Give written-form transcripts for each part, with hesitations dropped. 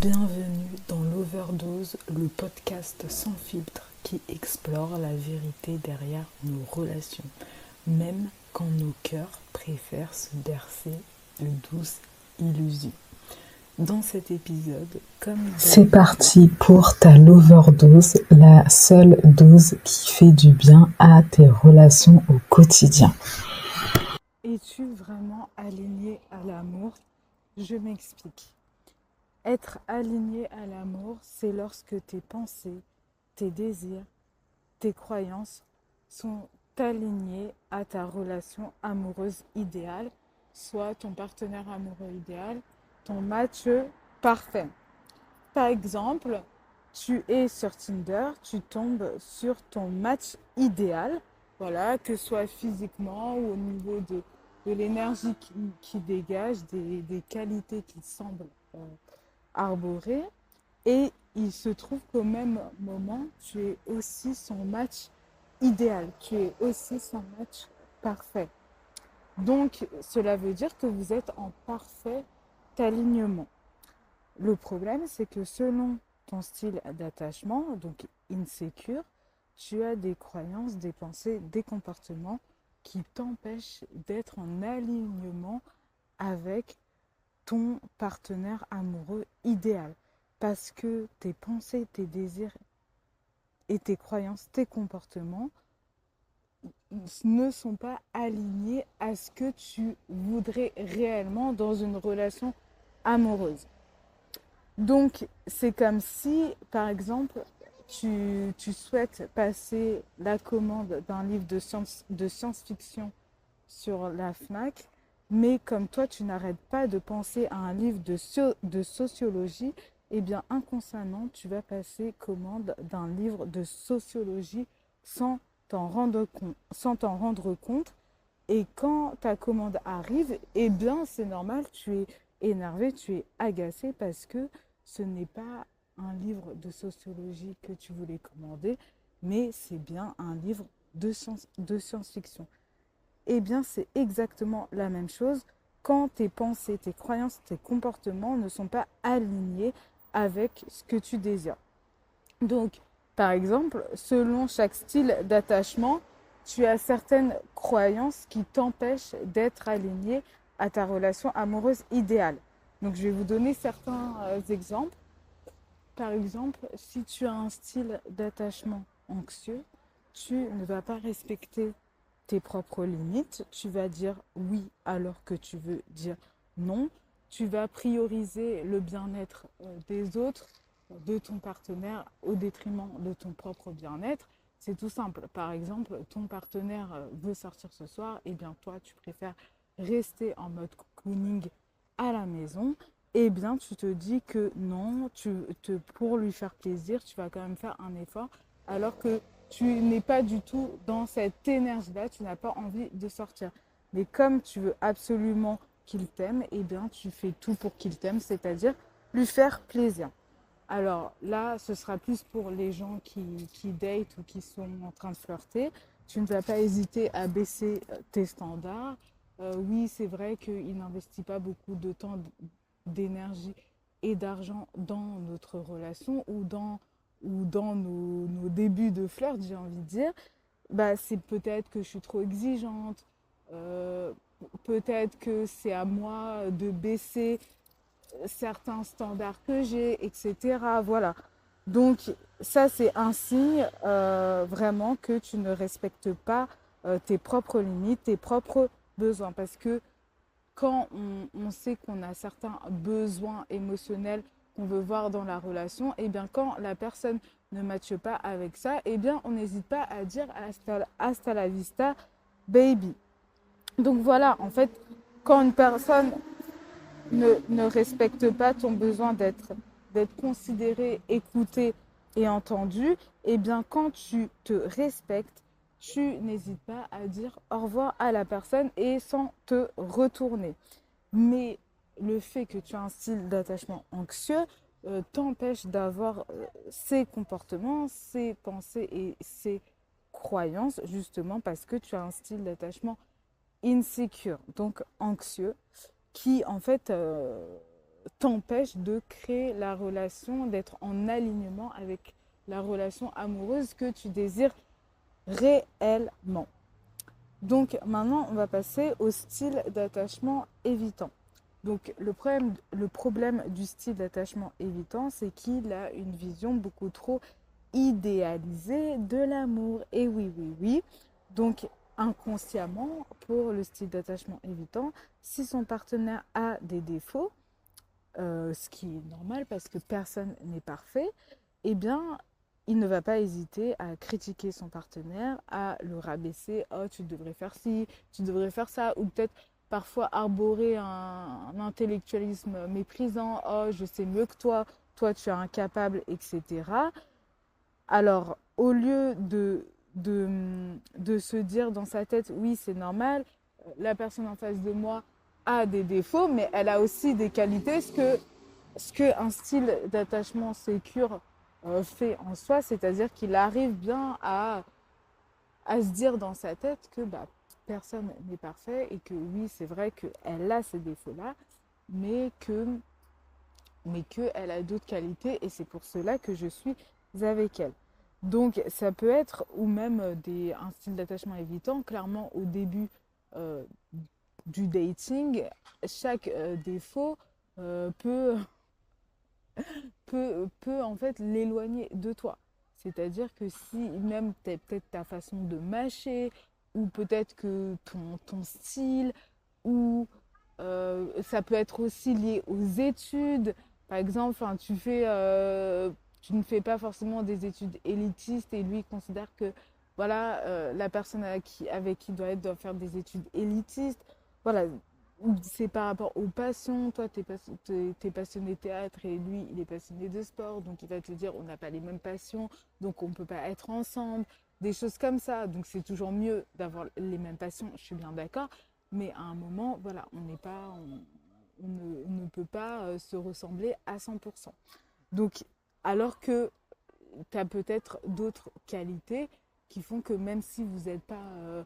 Bienvenue dans l'Overdose, le podcast sans filtre qui explore la vérité derrière nos relations, même quand nos cœurs préfèrent se bercer de douces illusions. Dans cet épisode, c'est parti pour ta l'Overdose, la seule dose qui fait du bien à tes relations au quotidien. Es-tu vraiment aligné à l'amour ? Je m'explique. Être aligné à l'amour, c'est lorsque tes pensées, tes désirs, tes croyances sont alignés à ta relation amoureuse idéale, soit ton partenaire amoureux idéal, ton match parfait. Par exemple, tu es sur Tinder, tu tombes sur ton match idéal, voilà, que ce soit physiquement ou au niveau de l'énergie qui dégage, des qualités qui semblent arborer. Et il se trouve qu'au même moment, tu es aussi son match idéal, tu es aussi son match parfait. Donc, cela veut dire que vous êtes en parfait alignement. Le problème, c'est que selon ton style d'attachement, donc insécure, tu as des croyances, des pensées, des comportements qui t'empêchent d'être en alignement avec ton partenaire amoureux idéal. Parce que tes pensées, tes désirs et tes croyances, tes comportements ne sont pas alignés à ce que tu voudrais réellement dans une relation amoureuse. Donc, c'est comme si, par exemple, tu souhaites passer la commande d'un livre de science-fiction sur la FNAC, mais comme toi, tu n'arrêtes pas de penser à un livre de sociologie, eh bien, inconsciemment, tu vas passer commande d'un livre de sociologie sans t'en rendre compte. Et quand ta commande arrive, eh bien, c'est normal, tu es énervé, tu es agacé parce que ce n'est pas un livre de sociologie que tu voulais commander, mais c'est bien un livre de science-fiction. Eh bien, c'est exactement la même chose quand tes pensées, tes croyances, tes comportements ne sont pas alignés avec ce que tu désires. Donc, par exemple, selon chaque style d'attachement, tu as certaines croyances qui t'empêchent d'être aligné à ta relation amoureuse idéale. Donc, je vais vous donner certains exemples. Par exemple, si tu as un style d'attachement anxieux, tu ne vas pas respecter tes propres limites. Tu vas dire oui alors que tu veux dire non. Tu vas prioriser le bien-être des autres, de ton partenaire, au détriment de ton propre bien-être. C'est tout simple. Par exemple, ton partenaire veut sortir ce soir, et bien toi, tu préfères rester en mode cocooning à la maison. Eh bien, tu te dis que non, pour lui faire plaisir, tu vas quand même faire un effort, alors que tu n'es pas du tout dans cette énergie-là, tu n'as pas envie de sortir. Mais comme tu veux absolument qu'il t'aime, eh bien, tu fais tout pour qu'il t'aime, c'est-à-dire lui faire plaisir. Alors là, ce sera plus pour les gens qui datent ou qui sont en train de flirter. Tu ne vas pas hésiter à baisser tes standards. Oui, c'est vrai qu'il n'investit pas beaucoup de temps, d'énergie et d'argent dans notre relation ou dans nos débuts de flirt, j'ai envie de dire. Bah, c'est peut-être que je suis trop exigeante, euh, peut-être que c'est à moi de baisser certains standards que j'ai, etc. Voilà. Donc ça, c'est un signe vraiment que tu ne respectes pas tes propres limites, tes propres besoins. Parce que quand on sait qu'on a certains besoins émotionnels qu'on veut voir dans la relation, et bien quand la personne ne matche pas avec ça, et bien on n'hésite pas à dire hasta la vista, baby. Donc voilà, en fait, quand une personne ne respecte pas ton besoin d'être considéré, écouté et entendu, et bien quand tu te respectes, tu n'hésites pas à dire au revoir à la personne et sans te retourner. Mais le fait que tu as un style d'attachement anxieux t'empêche d'avoir ces comportements, ces pensées et ces croyances, justement parce que tu as un style d'attachement insécure, donc anxieux, qui en fait t'empêche de créer la relation, d'être en alignement avec la relation amoureuse que tu désires réellement. Donc maintenant, on va passer au style d'attachement évitant. Donc le problème du style d'attachement évitant, c'est qu'il a une vision beaucoup trop idéalisée de l'amour. Et oui, oui, oui. Donc inconsciemment, pour le style d'attachement évitant, si son partenaire a des défauts, ce qui est normal parce que personne n'est parfait, eh bien, il ne va pas hésiter à critiquer son partenaire, à le rabaisser. Oh, tu devrais faire ci, tu devrais faire ça. Ou peut-être parfois arborer un intellectualisme méprisant. Oh, je sais mieux que toi tu es incapable, etc. Alors, au lieu de se dire dans sa tête, oui, c'est normal, la personne en face de moi a des défauts, mais elle a aussi des qualités. Ce que un style d'attachement sécure fait en soi, c'est-à-dire qu'il arrive bien à se dire dans sa tête que bah, personne n'est parfait et que oui, c'est vrai qu'elle a ces défauts-là, mais qu'elle a d'autres qualités et c'est pour cela que je suis avec elle. Donc ça peut être, ou même un style d'attachement évitant, clairement au début euh, du dating, chaque défaut peut peut en fait l'éloigner de toi. C'est-à-dire que si même peut-être ta façon de mâcher, ou peut-être que ton style, ou ça peut être aussi lié aux études. Par exemple, tu ne fais pas forcément des études élitistes et lui il considère que voilà, la personne avec qui il doit être doit faire des études élitistes. Voilà, c'est par rapport aux passions. Toi, t'es passionné de théâtre et lui, il est passionné de sport. Donc, il va te dire, on n'a pas les mêmes passions, donc on ne peut pas être ensemble. Des choses comme ça. Donc, c'est toujours mieux d'avoir les mêmes passions, je suis bien d'accord. Mais à un moment, voilà, on ne peut pas se ressembler à 100%. Donc, alors que tu as peut-être d'autres qualités qui font que même si vous n'êtes pas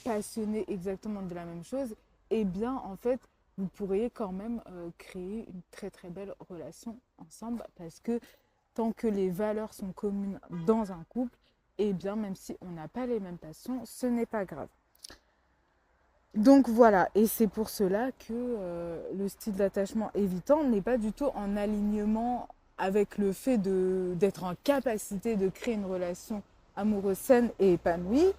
passionné exactement de la même chose, eh bien, en fait, vous pourriez quand même créer une très très belle relation ensemble parce que tant que les valeurs sont communes dans un couple, eh bien, même si on n'a pas les mêmes passions, ce n'est pas grave. Donc voilà, et c'est pour cela que le style d'attachement évitant n'est pas du tout en alignement avec le fait d'être en capacité de créer une relation amoureuse saine et épanouie,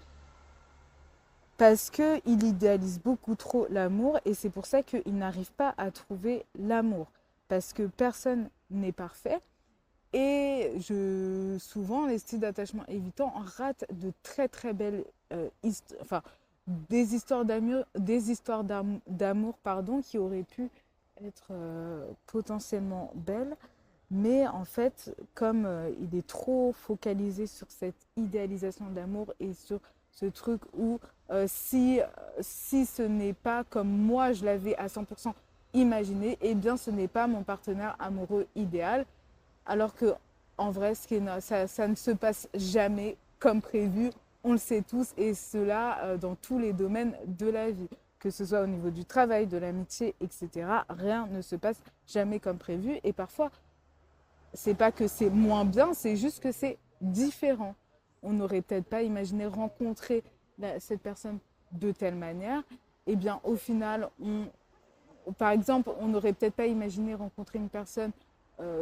parce qu'il idéalise beaucoup trop l'amour, et c'est pour ça qu'il n'arrive pas à trouver l'amour, parce que personne n'est parfait, et souvent les styles d'attachement évitant ratent de très très belles enfin, des histoires d'amour pardon, qui auraient pu être potentiellement belles. Mais en fait, comme il est trop focalisé sur cette idéalisation de l'amour et sur ce truc où si ce n'est pas comme moi je l'avais à 100% imaginé, eh bien ce n'est pas mon partenaire amoureux idéal. Alors que en vrai, ça ne se passe jamais comme prévu. On le sait tous, et cela dans tous les domaines de la vie, que ce soit au niveau du travail, de l'amitié, etc. Rien ne se passe jamais comme prévu. Et parfois, c'est pas que c'est moins bien, c'est juste que c'est différent. On n'aurait peut-être pas imaginé rencontrer cette personne de telle manière. Et bien, au final, par exemple, on n'aurait peut-être pas imaginé rencontrer une personne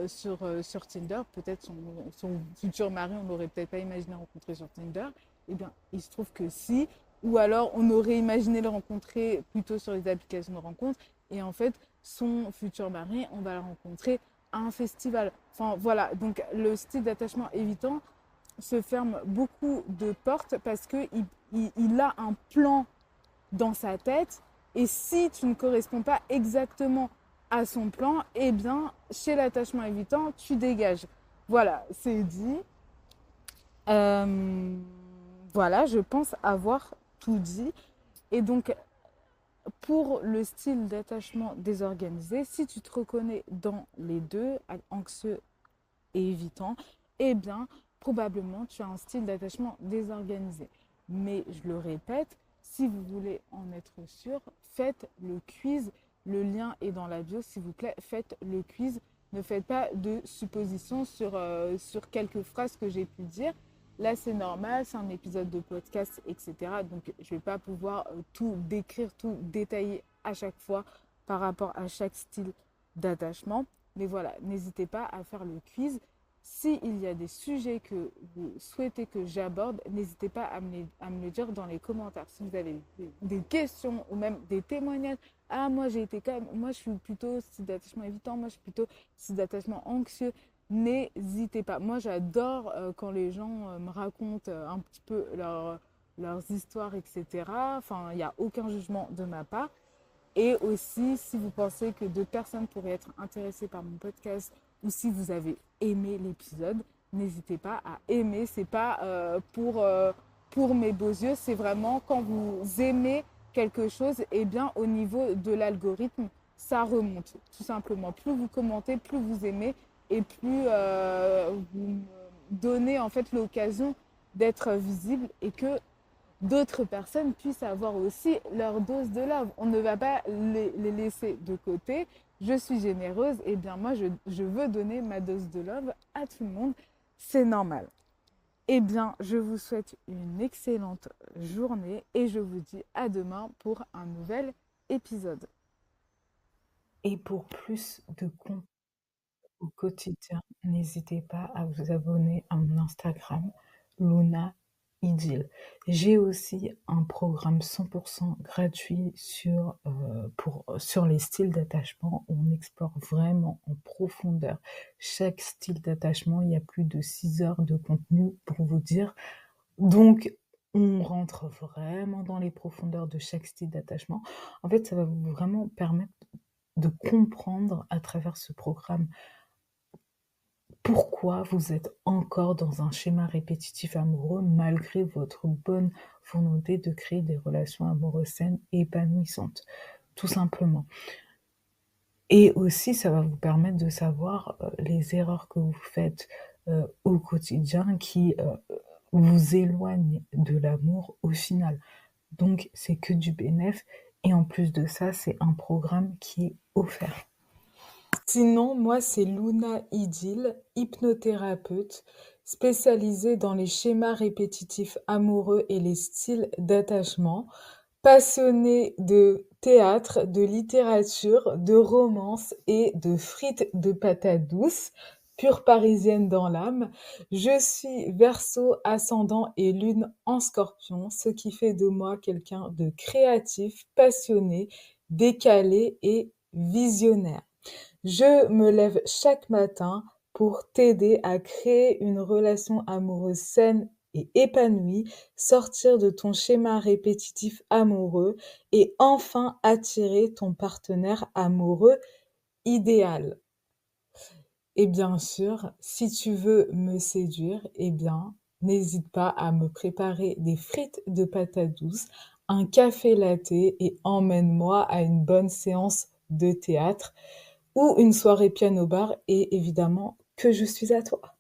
sur Tinder. Peut-être son futur mari, on n'aurait peut-être pas imaginé rencontrer sur Tinder. Eh bien, il se trouve que si. Ou alors, on aurait imaginé le rencontrer plutôt sur les applications de rencontre. Et en fait, son futur mari, on va le rencontrer à un festival. Enfin, voilà. Donc, le style d'attachement évitant se ferme beaucoup de portes parce qu'il a un plan dans sa tête. Et si tu ne corresponds pas exactement à son plan, eh bien, chez l'attachement évitant, tu dégages. Voilà, c'est dit. Euh, voilà, je pense avoir tout dit. Et donc, pour le style d'attachement désorganisé, si tu te reconnais dans les deux, anxieux et évitant, eh bien, probablement, tu as un style d'attachement désorganisé. Mais je le répète, si vous voulez en être sûr, faites le quiz Le lien est dans la bio. S'il vous plaît, faites le quiz. Ne faites pas de suppositions sur quelques phrases que j'ai pu dire. Là, c'est normal, c'est un épisode de podcast, etc. Donc, je ne vais pas pouvoir tout décrire, tout détailler à chaque fois par rapport à chaque style d'attachement. Mais voilà, n'hésitez pas à faire le quiz. S'il y a des sujets que vous souhaitez que j'aborde, n'hésitez pas à me le dire dans les commentaires. Si vous avez des questions ou même des témoignages, ah moi j'ai été quand même, moi je suis plutôt style d'attachement évitant, moi je suis plutôt style d'attachement anxieux, n'hésitez pas. Moi j'adore quand les gens me racontent un petit peu leurs histoires, etc. Enfin, il n'y a aucun jugement de ma part. Et aussi, si vous pensez que deux personnes pourraient être intéressées par mon podcast ou si vous avez aimé l'épisode, n'hésitez pas à aimer. C'est pas pour mes beaux yeux, c'est vraiment quand vous aimez quelque chose, et bien au niveau de l'algorithme, ça remonte tout simplement. Plus vous commentez, plus vous aimez et plus vous me donnez en fait l'occasion d'être visible et que d'autres personnes puissent avoir aussi leur dose de love. On ne va pas les laisser de côté. Je suis généreuse, et bien moi, je veux donner ma dose de love à tout le monde. C'est normal. Eh bien, je vous souhaite une excellente journée et je vous dis à demain pour un nouvel épisode. Et pour plus de contenu au quotidien, n'hésitez pas à vous abonner à mon Instagram, Luna Idil. J'ai aussi un programme 100% gratuit sur les styles d'attachement où on explore vraiment en profondeur chaque style d'attachement. Il y a plus de 6 heures de contenu pour vous dire. Donc, on rentre vraiment dans les profondeurs de chaque style d'attachement. En fait, ça va vous vraiment permettre de comprendre à travers ce programme pourquoi vous êtes encore dans un schéma répétitif amoureux malgré votre bonne volonté de créer des relations amoureuses saines et épanouissantes, tout simplement. Et aussi, ça va vous permettre de savoir les erreurs que vous faites au quotidien qui vous éloignent de l'amour au final. Donc, c'est que du bénéfice. Et en plus de ça, c'est un programme qui est offert. Sinon, moi, c'est Luna Idil, hypnothérapeute, spécialisée dans les schémas répétitifs amoureux et les styles d'attachement, passionnée de théâtre, de littérature, de romance et de frites de patates douces, pure parisienne dans l'âme. Je suis Verseau, ascendant et lune en Scorpion, ce qui fait de moi quelqu'un de créatif, passionné, décalé et visionnaire. Je me lève chaque matin pour t'aider à créer une relation amoureuse saine et épanouie, sortir de ton schéma répétitif amoureux et enfin attirer ton partenaire amoureux idéal. Et bien sûr, si tu veux me séduire, eh bien, n'hésite pas à me préparer des frites de patates douces, un café latte et emmène-moi à une bonne séance de théâtre ou une soirée piano-bar et évidemment que je suis à toi.